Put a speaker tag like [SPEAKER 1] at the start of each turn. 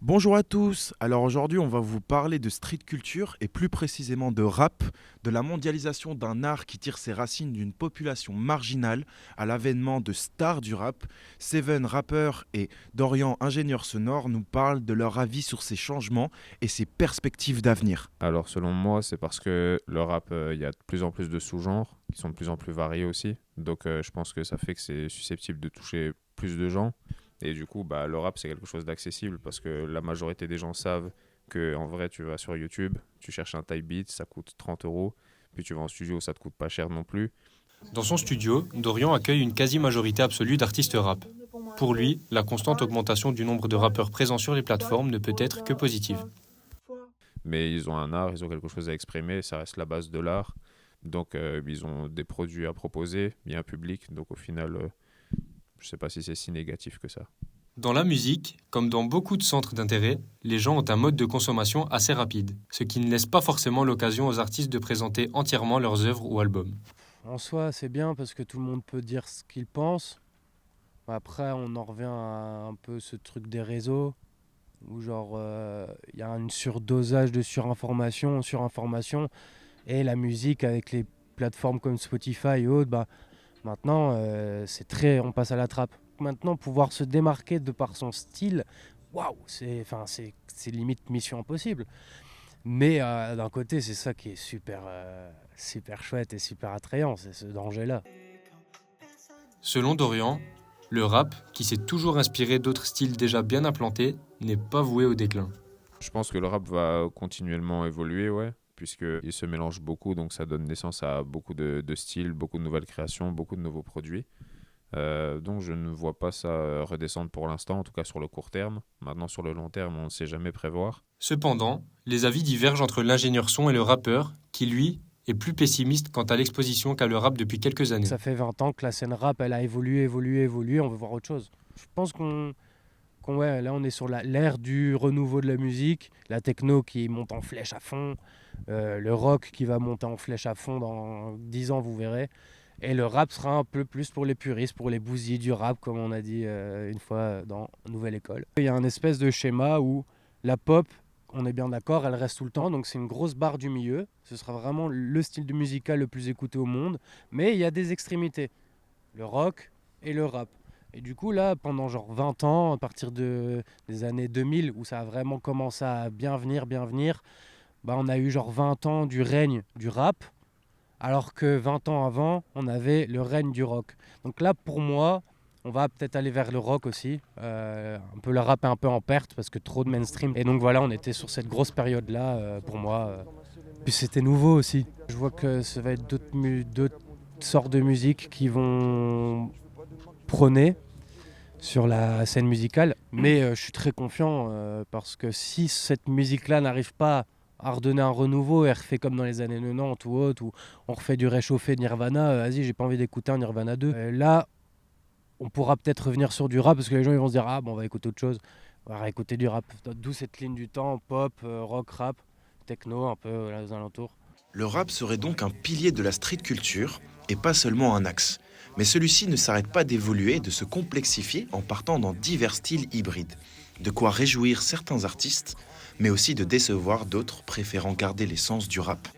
[SPEAKER 1] Bonjour à tous, alors aujourd'hui on va vous parler de street culture et plus précisément de rap, de la mondialisation d'un art qui tire ses racines d'une population marginale à l'avènement de stars du rap. Seven, rappeur, et Dorian, ingénieur sonore, nous parlent de leur avis sur ces changements et ces perspectives d'avenir.
[SPEAKER 2] Alors selon moi, c'est parce que le rap, il y a de plus en plus de sous-genres qui sont de plus en plus variés aussi. Donc je pense que ça fait que c'est susceptible de toucher plus de gens. Et du coup, bah, le rap, c'est quelque chose d'accessible parce que la majorité des gens savent que en vrai, tu vas sur YouTube, tu cherches un type beat, ça coûte 30 euros. Puis tu vas en studio, ça te coûte pas cher non plus.
[SPEAKER 3] Dans son studio, Dorian accueille une quasi-majorité absolue d'artistes rap. Pour lui, la constante augmentation du nombre de rappeurs présents sur les plateformes ne peut être que positive.
[SPEAKER 2] Mais ils ont un art, ils ont quelque chose à exprimer, ça reste la base de l'art. Donc ils ont des produits à proposer, il y a un public. Donc au final, je sais pas si c'est si négatif que ça.
[SPEAKER 3] Dans la musique, comme dans beaucoup de centres d'intérêt, les gens ont un mode de consommation assez rapide, ce qui ne laisse pas forcément l'occasion aux artistes de présenter entièrement leurs œuvres ou albums.
[SPEAKER 4] En soi, c'est bien parce que tout le monde peut dire ce qu'il pense. Après, on en revient à un peu ce truc des réseaux où genre il y a un surdosage de surinformation, et la musique avec les plateformes comme Spotify et autres, bah maintenant c'est très, on passe à la trappe. Maintenant, pouvoir se démarquer de par son style, waouh, c'est limite mission impossible. Mais d'un côté, c'est ça qui est super chouette et super attrayant, c'est ce danger-là.
[SPEAKER 3] Selon Dorian, le rap, qui s'est toujours inspiré d'autres styles déjà bien implantés, n'est pas voué au déclin.
[SPEAKER 2] Je pense que le rap va continuellement évoluer, ouais, puisqu'il se mélange beaucoup, donc ça donne naissance à beaucoup de styles, beaucoup de nouvelles créations, beaucoup de nouveaux produits. Donc je ne vois pas ça redescendre pour l'instant, en tout cas sur le court terme. Maintenant, sur le long terme, on ne sait jamais prévoir.
[SPEAKER 3] Cependant, les avis divergent entre l'ingénieur son et le rappeur, qui lui est plus pessimiste quant à l'exposition qu'a le rap depuis quelques années.
[SPEAKER 4] Ça fait 20 ans que la scène rap, elle a évolué, on veut voir autre chose. Je pense ouais, là on est sur l'ère du renouveau de la musique, la techno qui monte en flèche à fond, le rock qui va monter en flèche à fond dans 10 ans, vous verrez. Et le rap sera un peu plus pour les puristes, pour les bousillés du rap, comme on a dit une fois dans Nouvelle École. Il y a un espèce de schéma où la pop, on est bien d'accord, elle reste tout le temps, donc c'est une grosse barre du milieu. Ce sera vraiment le style de musical le plus écouté au monde, mais il y a des extrémités, le rock et le rap. Et du coup là, pendant genre 20 ans, à partir des années 2000, où ça a vraiment commencé à bien venir, bah on a eu genre 20 ans du règne du rap, alors que 20 ans avant, on avait le règne du rock. Donc là, pour moi, on va peut-être aller vers le rock aussi. Un peu le rap est un peu en perte parce que trop de mainstream. Et donc voilà, on était sur cette grosse période-là, pour moi. Puis c'était nouveau aussi. Je vois que ça va être d'autres sortes de musique qui vont prôner sur la scène musicale. Mais je suis très confiant parce que si cette musique-là n'arrive pas à redonner un renouveau et refait comme dans les années 90 ou autre, où on refait du réchauffé de Nirvana, vas-y, j'ai pas envie d'écouter un Nirvana 2. Là, on pourra peut-être revenir sur du rap parce que les gens ils vont se dire ah bon, on va écouter autre chose, on va écouter du rap. D'où cette ligne du temps, pop, rock, rap, techno, un peu là, aux alentours.
[SPEAKER 1] Le rap serait donc un pilier de la street culture et pas seulement un axe. Mais celui-ci ne s'arrête pas d'évoluer et de se complexifier en partant dans divers styles hybrides. De quoi réjouir certains artistes, mais aussi de décevoir d'autres préférant garder l'essence du rap.